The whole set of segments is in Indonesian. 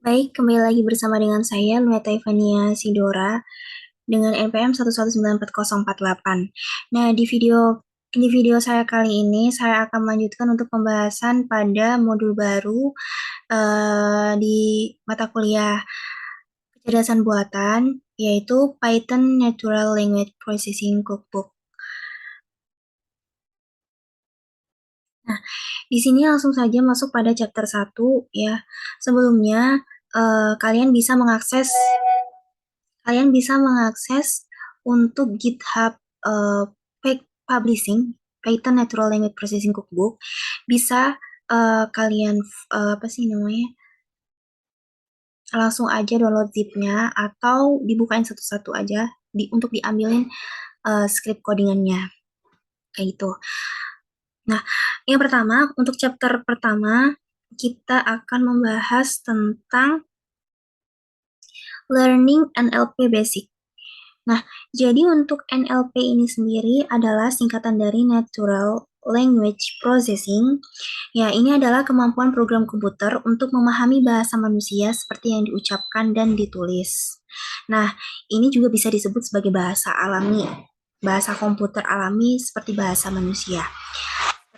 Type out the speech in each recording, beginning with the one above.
Baik, kembali lagi bersama dengan saya, Luneta Ivania Sidora, dengan NPM 1194048. Nah, di video saya kali ini, saya akan melanjutkan untuk pembahasan pada modul baru di mata kuliah kecerdasan buatan, yaitu Python Natural Language Processing Cookbook. Nah, di sini langsung saja masuk pada chapter 1 ya. Sebelumnya, kalian bisa mengakses untuk GitHub Publishing Python Natural Language Processing Cookbook. Bisa kalian langsung aja download zipnya atau dibukain satu-satu aja untuk diambilin script codingannya kayak gitu. Nah, yang pertama untuk chapter pertama kita akan membahas tentang Learning NLP Basic. Nah, jadi untuk NLP ini sendiri adalah singkatan dari Natural Language Processing. Ya, ini adalah kemampuan program komputer untuk memahami bahasa manusia seperti yang diucapkan dan ditulis. Nah, ini juga bisa disebut sebagai bahasa alami, bahasa komputer alami seperti bahasa manusia.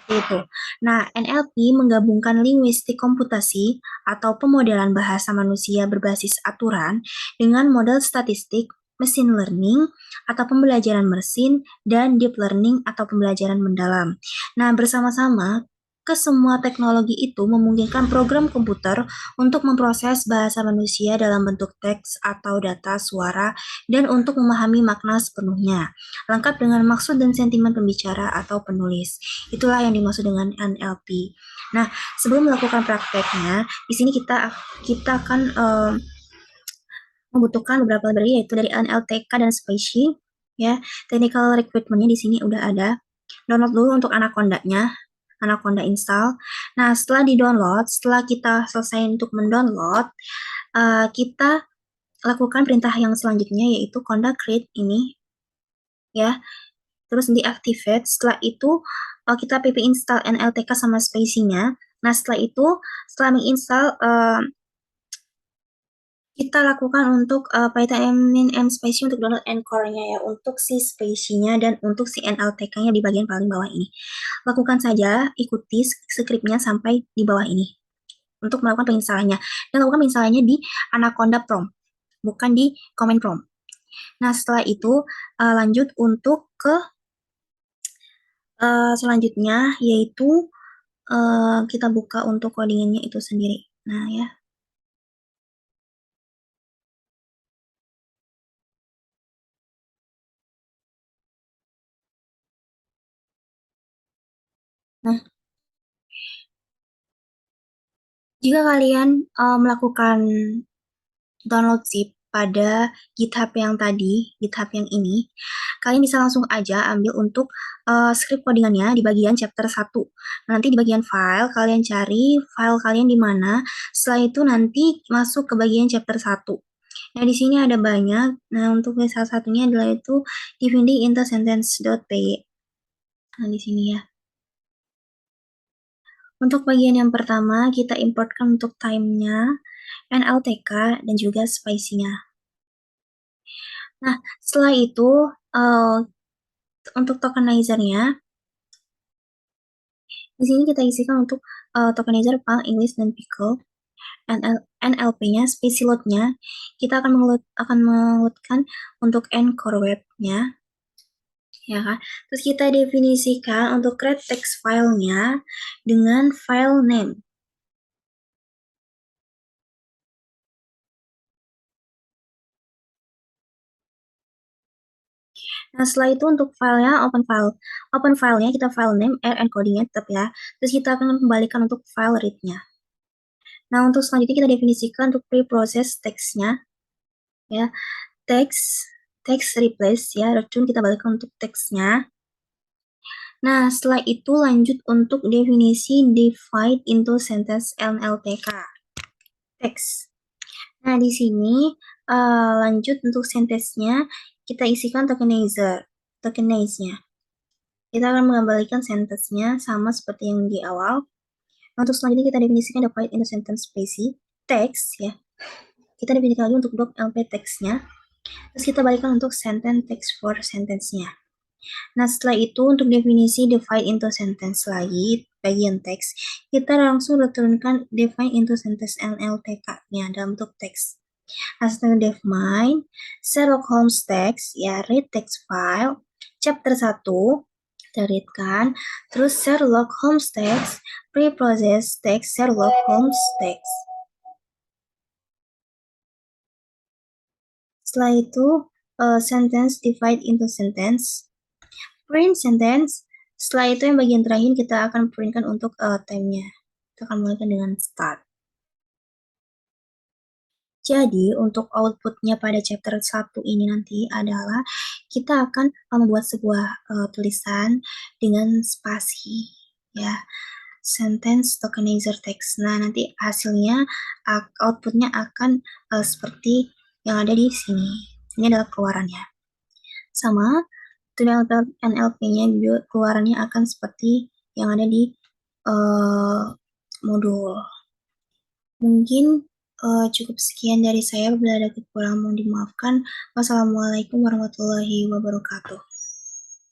Itu. Nah, NLP menggabungkan linguistik komputasi atau pemodelan bahasa manusia berbasis aturan dengan model statistik, machine learning atau pembelajaran mesin, dan deep learning atau pembelajaran mendalam. Nah, bersama-sama kesemua teknologi itu memungkinkan program komputer untuk memproses bahasa manusia dalam bentuk teks atau data suara dan untuk memahami makna sepenuhnya, lengkap dengan maksud dan sentimen pembicara atau penulis. Itulah yang dimaksud dengan NLP. Nah, sebelum melakukan prakteknya, di sini kita akan membutuhkan beberapa library, yaitu dari NLTK dan Spicy. Ya, technical requirement-nya di sini udah ada. Download dulu untuk Anaconda install. Nah, setelah di-download, setelah kita selesai untuk mendownload, kita lakukan perintah yang selanjutnya, yaitu conda create ini, ya. Terus deactivate. Setelah itu, kita pp install NLTK sama spacing-nya. Nah, setelah menginstal, kita lakukan untuk Python and spacing untuk download Anchor-nya ya, untuk si spacing-nya dan untuk si NLTK-nya di bagian paling bawah ini. Lakukan saja, ikuti skripnya sampai di bawah ini untuk melakukan penginstalannya. Dan lakukan penginstalannya di Anaconda prompt, bukan di command prompt. Nah, setelah itu lanjut untuk ke selanjutnya, yaitu kita buka untuk codingannya itu sendiri. Nah, ya. Nah, jika kalian melakukan download zip pada GitHub yang ini, kalian bisa langsung aja ambil untuk script codingannya di bagian chapter 1. Nanti di bagian file, kalian cari file kalian di mana. Setelah itu nanti masuk ke bagian chapter 1. Nah, di sini ada banyak. Nah, untuk salah satunya adalah itu dividing into sentence.py. Nah, di sini ya. Untuk bagian yang pertama, kita importkan untuk time-nya, NLTK, dan juga spicy-nya. Nah, setelah itu, untuk tokenizer-nya, di sini kita isikan untuk tokenizer Pang, English, dan Pickle. NLP-nya, space load-nya, kita akan mengelutkan untuk Anchor web-nya. Ya kan? Terus kita definisikan untuk create text file-nya dengan file name. Nah, setelah itu untuk filenya, open filenya kita file name, encodingnya tetap ya. Terus kita akan kembalikan untuk file read-nya. Nah, untuk selanjutnya kita definisikan untuk preprocess text-nya, ya. Text replace ya, return kita balikkan untuk text-nya. Nah, setelah itu lanjut untuk definisi divide into sentence NLTK text. Nah, di sini lanjut untuk sentence-nya kita isikan tokenize-nya. Kita akan mengembalikan sentence-nya sama seperti yang di awal. Untuk selanjutnya kita definisikan divide into sentence spacing text ya. kita definisikan lagi untuk block LP text-nya, terus kita balikan untuk sentence text for sentence-nya. Nah, setelah itu untuk definisi divide into sentence lagi, bagian teks, kita langsung turunkan define into sentence NLTK-nya dalam bentuk teks. Nah, setelah define, Sherlock Holmes text, ya read text file, chapter 1, kita read kan, terus Sherlock Holmes text, pre-process text, Sherlock Holmes text. Setelah itu, sentence divide into sentence, print sentence. Setelah itu yang bagian terakhir kita akan printkan untuk time-nya. Kita akan mulaikan dengan start. Jadi, untuk outputnya pada chapter 1 ini nanti adalah kita akan membuat sebuah tulisan dengan spasi, ya, sentence tokenizer text. Nah, nanti hasilnya, outputnya akan seperti yang ada di sini. Ini adalah keluarannya. Sama, NLP-nya juga keluarannya akan seperti yang ada di modul. Mungkin cukup sekian dari saya. Bila ada kekurangan mohon dimaafkan. Wassalamualaikum warahmatullahi wabarakatuh.